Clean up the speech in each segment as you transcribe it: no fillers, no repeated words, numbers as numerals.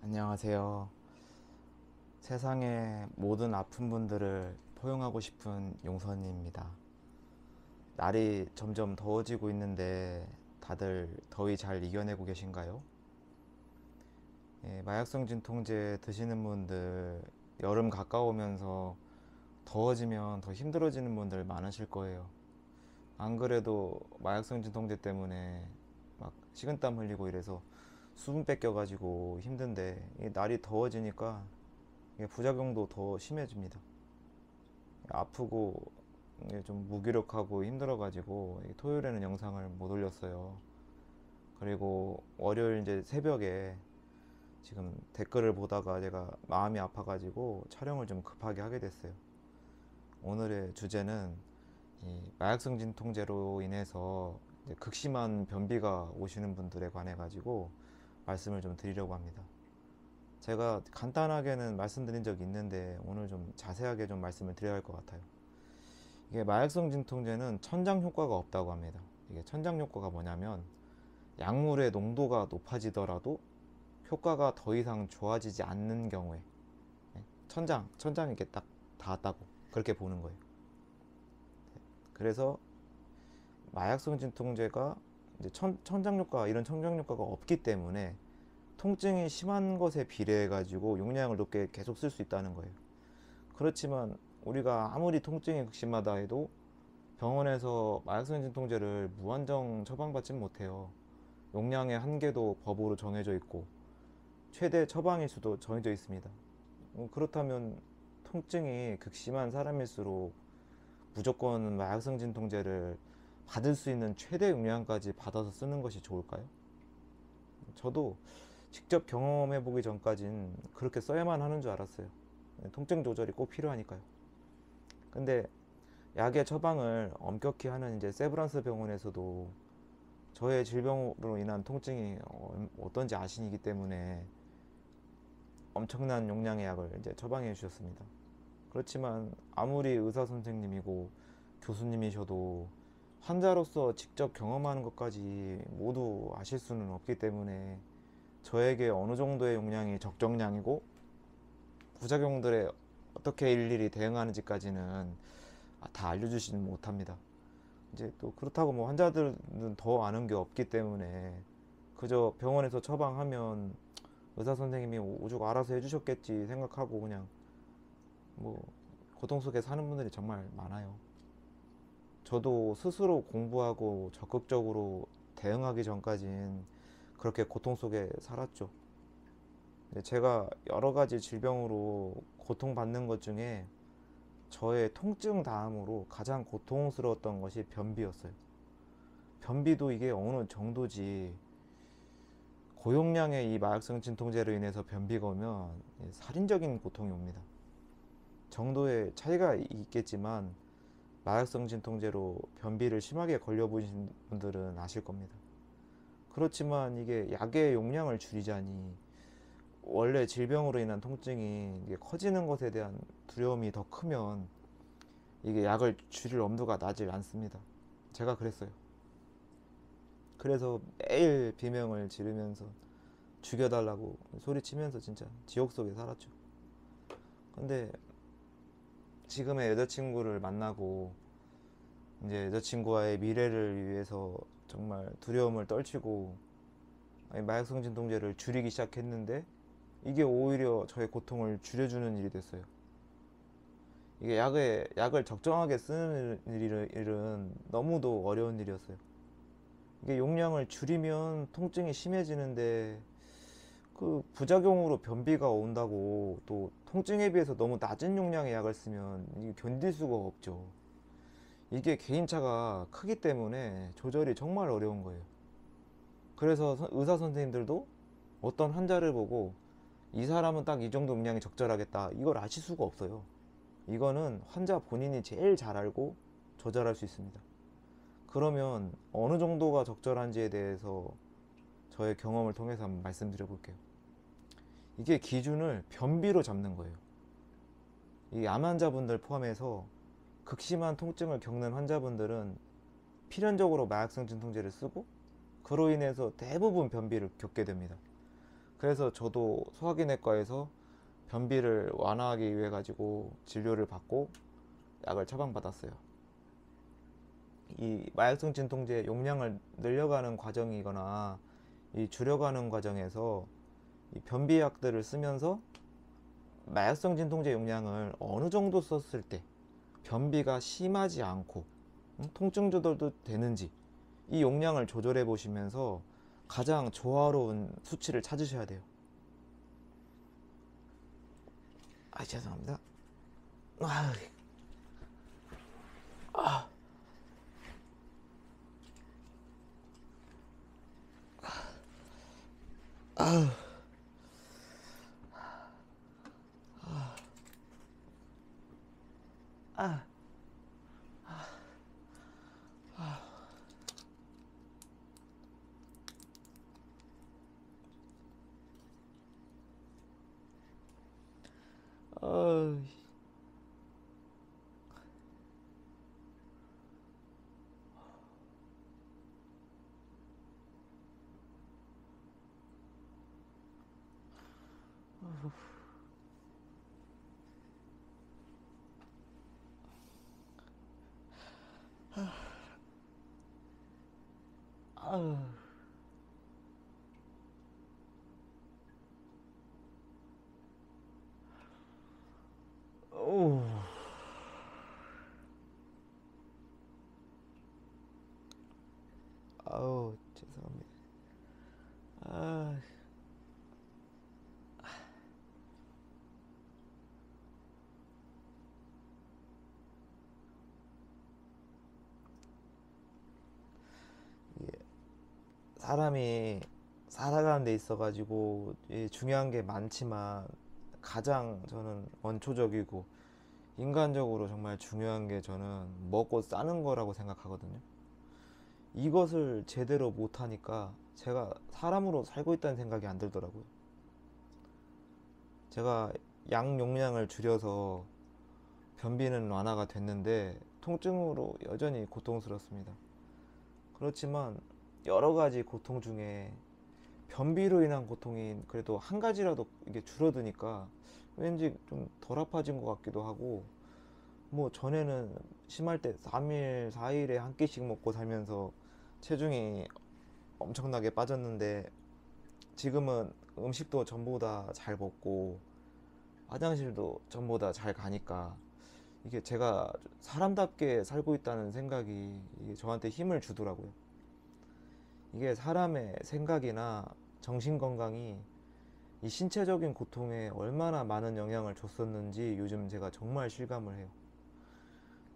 안녕하세요. 세상의 모든 아픈 분들을 포용하고 싶은 용선입니다. 날이 점점 더워지고 있는데 다들 더위 잘 이겨내고 계신가요? 마약성 진통제 드시는 분들 여름 가까우면서 더워지면 더 힘들어지는 분들 많으실 거예요. 안 그래도 마약성 진통제 때문에 막 식은땀 흘리고 이래서 수분 뺏겨가지고 힘든데 이 날이 더워지니까 이게 부작용도 더 심해집니다. 아프고 이게 좀 무기력하고 힘들어가지고 토요일에는 영상을 못 올렸어요. 그리고 월요일 이제 새벽에 지금 댓글을 보다가 제가 마음이 아파가지고 촬영을 좀 급하게 하게 됐어요. 오늘의 주제는 이 마약성 진통제로 인해서 이제 극심한 변비가 오시는 분들에 관해 가지고 말씀을 좀 드리려고 합니다. 제가 간단하게는 말씀드린 적이 있는데 오늘 좀 자세하게 좀 말씀을 드려야 할 것 같아요. 이게 마약성 진통제는 천장 효과가 없다고 합니다. 이게 천장 효과가 뭐냐면 약물의 농도가 높아지더라도 효과가 더 이상 좋아지지 않는 경우에 천장이 이렇게 딱 닿았다고 그렇게 보는 거예요. 그래서 마약성 진통제가 이제 천장 효과 이런 천장 효과가 없기 때문에 통증이 심한 것에 비례해 가지고 용량을 높게 계속 쓸 수 있다는 거예요. 그렇지만 우리가 아무리 통증이 극심하다 해도 병원에서 마약성 진통제를 무한정 처방받지는 못해요. 용량의 한계도 법으로 정해져 있고 최대 처방일수도 정해져 있습니다. 그렇다면 통증이 극심한 사람일수록 무조건 마약성 진통제를 받을 수 있는 최대 용량까지 받아서 쓰는 것이 좋을까요? 저도 직접 경험해 보기 전까진 그렇게 써야만 하는 줄 알았어요. 통증 조절이 꼭 필요하니까요. 근데 약의 처방을 엄격히 하는 이제 세브란스 병원에서도 저의 질병으로 인한 통증이 어떤지 아시기 때문에 엄청난 용량의 약을 이제 처방해 주셨습니다. 그렇지만 아무리 의사 선생님이고 교수님이셔도 환자로서 직접 경험하는 것까지 모두 아실 수는 없기 때문에 저에게 어느 정도의 용량이 적정량이고 부작용들에 어떻게 일일이 대응하는지까지는 다 알려주지는 못합니다. 이제 또 그렇다고 뭐 환자들은 더 아는 게 없기 때문에 그저 병원에서 처방하면 의사 선생님이 오죽 알아서 해주셨겠지 생각하고 그냥 뭐 고통 속에 사는 분들이 정말 많아요. 저도 스스로 공부하고 적극적으로 대응하기 전까진 그렇게 고통 속에 살았죠. 제가 여러 가지 질병으로 고통받는 것 중에 저의 통증 다음으로 가장 고통스러웠던 것이 변비였어요. 변비도 이게 어느 정도지 고용량의 이 마약성 진통제로 인해서 변비가 오면 살인적인 고통이 옵니다. 정도의 차이가 있겠지만 마약성 진통제로 변비를 심하게 걸려보신 분들은 아실 겁니다. 그렇지만 이게 약의 용량을 줄이자니 원래 질병으로 인한 통증이 이게 커지는 것에 대한 두려움이 더 크면 이게 약을 줄일 엄두가 나질 않습니다. 제가 그랬어요. 그래서 매일 비명을 지르면서 죽여달라고 소리치면서 진짜 지옥 속에 살았죠. 근데 지금의 여자친구를 만나고 이제 여자친구와의 미래를 위해서 정말 두려움을 떨치고 마약성 진통제를 줄이기 시작했는데 이게 오히려 저의 고통을 줄여주는 일이 됐어요. 이게 약을 적정하게 쓰는 일은 너무도 어려운 일이었어요. 이게 용량을 줄이면 통증이 심해지는데 그 부작용으로 변비가 온다고 또 통증에 비해서 너무 낮은 용량의 약을 쓰면 이게 견딜 수가 없죠. 이게 개인차가 크기 때문에 조절이 정말 어려운 거예요. 그래서 의사 선생님들도 어떤 환자를 보고 이 사람은 딱 이 정도 용량이 적절하겠다 이걸 아실 수가 없어요. 이거는 환자 본인이 제일 잘 알고 조절할 수 있습니다. 그러면 어느 정도가 적절한지에 대해서 저의 경험을 통해서 한번 말씀드려 볼게요. 이게 기준을 변비로 잡는 거예요. 이 암 환자분들 포함해서 극심한 통증을 겪는 환자분들은 필연적으로 마약성 진통제를 쓰고 그로 인해서 대부분 변비를 겪게 됩니다. 그래서 저도 소화기내과에서 변비를 완화하기 위해 가지고 진료를 받고 약을 처방받았어요. 이 마약성 진통제 용량을 늘려가는 과정이거나 이 줄여가는 과정에서 이 변비약들을 쓰면서 마약성 진통제 용량을 어느 정도 썼을 때 변비가 심하지 않고 통증 조절도 되는지 이 용량을 조절해 보시면서 가장 조화로운 수치를 찾으셔야 돼요. 아, 죄송합니다. 아, 아, 아, 아, 오, 아우, 죄송합니다. 아, 사람이 살아가는 데 있어가지고 중요한 게 많지만 가장 저는 원초적이고 인간적으로 정말 중요한 게 저는 먹고 싸는 거라고 생각하거든요. 이것을 제대로 못하니까 제가 사람으로 살고 있다는 생각이 안 들더라고요. 제가 양 용량을 줄여서 변비는 완화가 됐는데 통증으로 여전히 고통스럽습니다. 그렇지만 여러 가지 고통 중에 변비로 인한 고통이 그래도 한 가지라도 이게 줄어드니까 왠지 좀 덜 아파진 것 같기도 하고, 뭐 전에는 심할 때 3일, 4일에 한 끼씩 먹고 살면서 체중이 엄청나게 빠졌는데 지금은 음식도 전보다 잘 먹고 화장실도 전보다 잘 가니까 이게 제가 사람답게 살고 있다는 생각이 이게 저한테 힘을 주더라고요. 이게 사람의 생각이나 정신 건강이 이 신체적인 고통에 얼마나 많은 영향을 줬었는지 요즘 제가 정말 실감을 해요.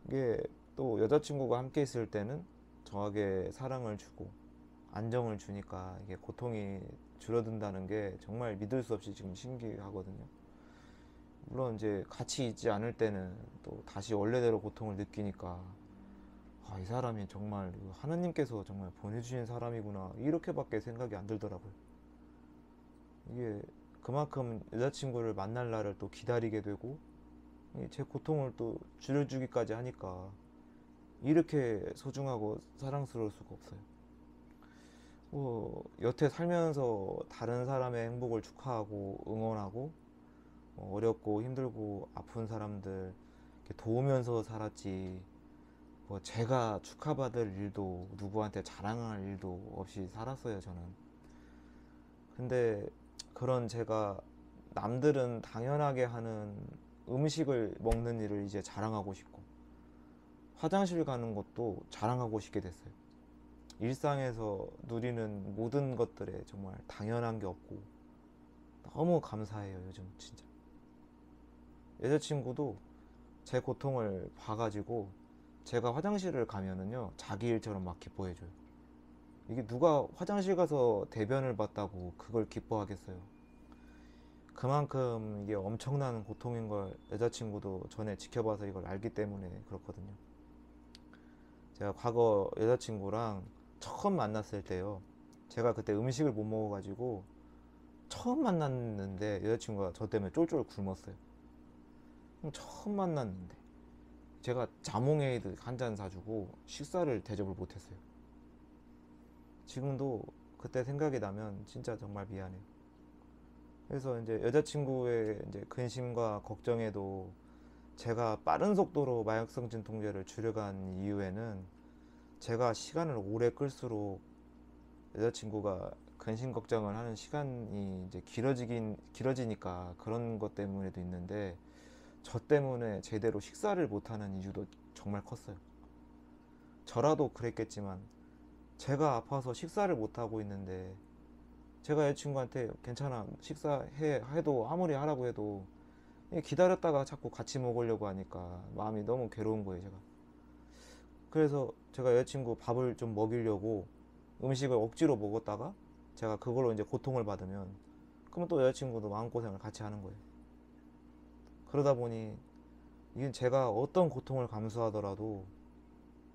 이게 또 여자친구가 함께 있을 때는 저에게 사랑을 주고 안정을 주니까 이게 고통이 줄어든다는 게 정말 믿을 수 없이 지금 신기하거든요. 물론 이제 같이 있지 않을 때는 또 다시 원래대로 고통을 느끼니까 아, 이 사람이 정말 하느님께서 정말 보내주신 사람이구나 이렇게밖에 생각이 안 들더라고요. 이게 그만큼 여자친구를 만날 날을 또 기다리게 되고 제 고통을 또 줄여주기까지 하니까 이렇게 소중하고 사랑스러울 수가 없어요. 여태 살면서 다른 사람의 행복을 축하하고 응원하고 어렵고 힘들고 아픈 사람들 이렇게 도우면서 살았지, 뭐 제가 축하받을 일도 누구한테 자랑할 일도 없이 살았어요 저는. 근데 그런 제가 남들은 당연하게 하는 음식을 먹는 일을 이제 자랑하고 싶고 화장실 가는 것도 자랑하고 싶게 됐어요. 일상에서 누리는 모든 것들에 정말 당연한 게 없고 너무 감사해요 요즘 진짜. 여자친구도 제 고통을 봐가지고 제가 화장실을 가면은요 자기 일처럼 막 기뻐해줘요. 이게 누가 화장실 가서 대변을 봤다고 그걸 기뻐하겠어요. 그만큼 이게 엄청난 고통인 걸 여자친구도 전에 지켜봐서 이걸 알기 때문에 그렇거든요. 제가 과거 여자친구랑 처음 만났을 때요, 제가 그때 음식을 못 먹어가지고 처음 만났는데 여자친구가 저 때문에 쫄쫄 굶었어요. 처음 만났는데 제가 자몽에이드 한 잔 사주고 식사를 대접을 못했어요. 지금도 그때 생각이 나면 진짜 정말 미안해요. 그래서 이제 여자친구의 이제 근심과 걱정에도 제가 빠른 속도로 마약성 진통제를 줄여간 이유에는 제가 시간을 오래 끌수록 여자친구가 근심 걱정을 하는 시간이 이제 길어지니까 그런 것 때문에도 있는데, 저 때문에 제대로 식사를 못하는 이유도 정말 컸어요. 저라도 그랬겠지만 제가 아파서 식사를 못하고 있는데, 제가 여자친구한테 괜찮아 식사해 해도 아무리 하라고 해도 기다렸다가 자꾸 같이 먹으려고 하니까 마음이 너무 괴로운 거예요, 제가. 그래서 제가 여자친구 밥을 좀 먹이려고 음식을 억지로 먹었다가 제가 그걸로 이제 고통을 받으면, 그러면 또 여자친구도 마음고생을 같이 하는 거예요. 그러다 보니 이건 제가 어떤 고통을 감수하더라도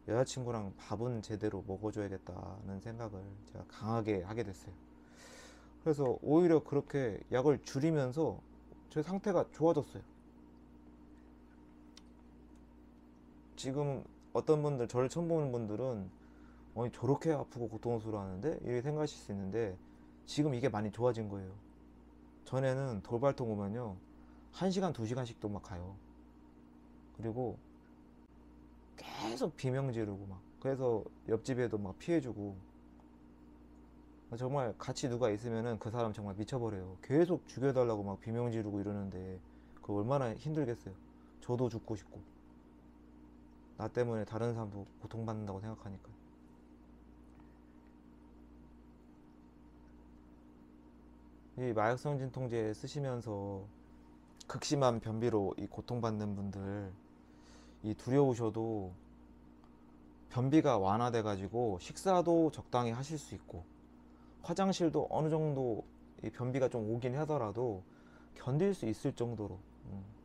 여자친구랑 밥은 제대로 먹어줘야겠다는 생각을 제가 강하게 하게 됐어요. 그래서 오히려 그렇게 약을 줄이면서 제 상태가 좋아졌어요. 지금 어떤 분들, 저를 처음 보는 분들은 저렇게 아프고 고통스러워하는데 이렇게 생각하실 수 있는데, 지금 이게 많이 좋아진 거예요. 전에는 돌발통 오면요 1시간 2시간씩도 막 가요. 그리고 계속 비명 지르고 막, 그래서 옆집에도 막 피해주고, 정말 같이 누가 있으면은 그 사람 정말 미쳐버려요. 계속 죽여달라고 막 비명 지르고 이러는데 그거 얼마나 힘들겠어요. 저도 죽고 싶고, 나 때문에 다른 사람도 고통받는다고 생각하니까. 이 마약성 진통제 쓰시면서 극심한 변비로 이 고통받는 분들, 이 두려우셔도 변비가 완화돼 가지고 식사도 적당히 하실 수 있고, 화장실도 어느 정도 이 변비가 좀 오긴 하더라도 견딜 수 있을 정도로,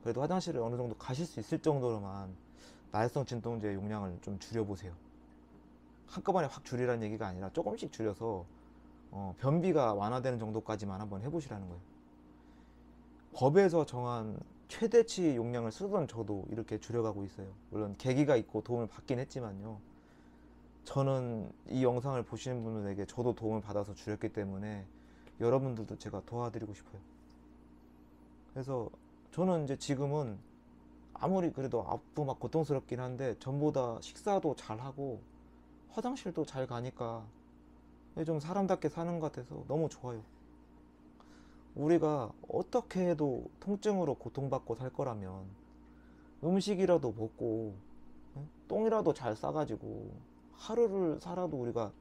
그래도 화장실을 어느 정도 가실 수 있을 정도로만 마약성 진통제 용량을 좀 줄여보세요. 한꺼번에 확 줄이라는 얘기가 아니라 조금씩 줄여서 변비가 완화되는 정도까지만 한번 해보시라는 거예요. 법에서 정한 최대치 용량을 쓰던 저도 이렇게 줄여가고 있어요. 물론 계기가 있고 도움을 받긴 했지만요, 저는 이 영상을 보시는 분들에게 저도 도움을 받아서 줄였기 때문에 여러분들도 제가 도와드리고 싶어요. 그래서 저는 이제 지금은 아무리 그래도 아프고 막 고통스럽긴 한데 전보다 식사도 잘하고 화장실도 잘 가니까 좀 사람답게 사는 것 같아서 너무 좋아요. 우리가 어떻게 해도 통증으로 고통받고 살 거라면 음식이라도 먹고 똥이라도 잘 싸가지고 하루를 살아도 우리가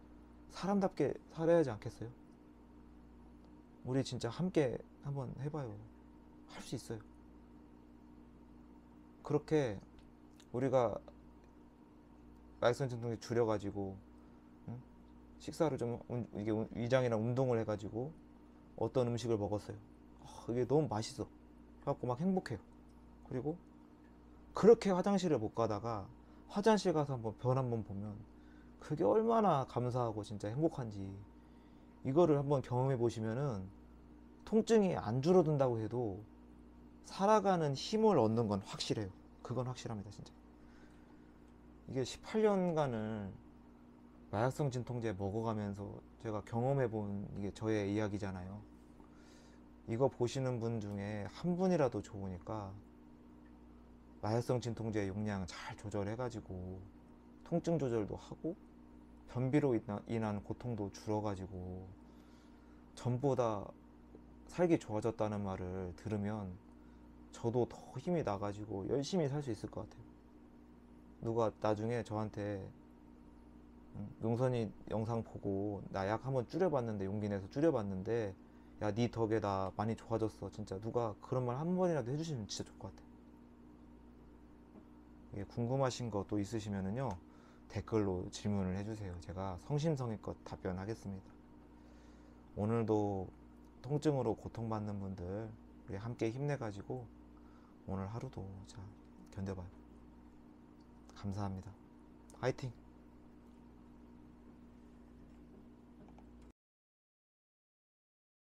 사람답게 살아야 하지 않겠어요? 우리 진짜 함께 한번 해봐요. 할 수 있어요. 그렇게 우리가 마약성 진통제 줄여가지고 식사를 좀 이게 위장이랑 운동을 해가지고 어떤 음식을 먹었어요. 이게 너무 맛있어. 그래갖고 막 행복해요. 그리고 그렇게 화장실을 못 가다가 화장실 가서 한번 변 한번 보면 그게 얼마나 감사하고 진짜 행복한지, 이거를 한번 경험해 보시면은 통증이 안 줄어든다고 해도 살아가는 힘을 얻는 건 확실해요. 그건 확실합니다, 진짜. 이게 18년간을 마약성 진통제 먹어가면서 제가 경험해 본 이게 저의 이야기잖아요. 이거 보시는 분 중에 한 분이라도 좋으니까 마약성 진통제 용량 잘 조절해가지고 통증 조절도 하고 변비로 인한 고통도 줄어가지고 전보다 살기 좋아졌다는 말을 들으면 저도 더 힘이 나가지고 열심히 살 수 있을 것 같아요. 누가 나중에 저한테 용선이 영상 보고 나 약 한번 줄여봤는데, 용기 내서 줄여봤는데 야 니 덕에 나 많이 좋아졌어, 진짜 누가 그런 말 한 번이라도 해주시면 진짜 좋을 것 같아요. 이게 궁금하신 거 또 있으시면은요 댓글로 질문을 해주세요. 제가 성심성의껏 답변하겠습니다. 오늘도 통증으로 고통받는 분들 우리 함께 힘내가지고 오늘 하루도 자 견뎌봐요. 감사합니다. 화이팅!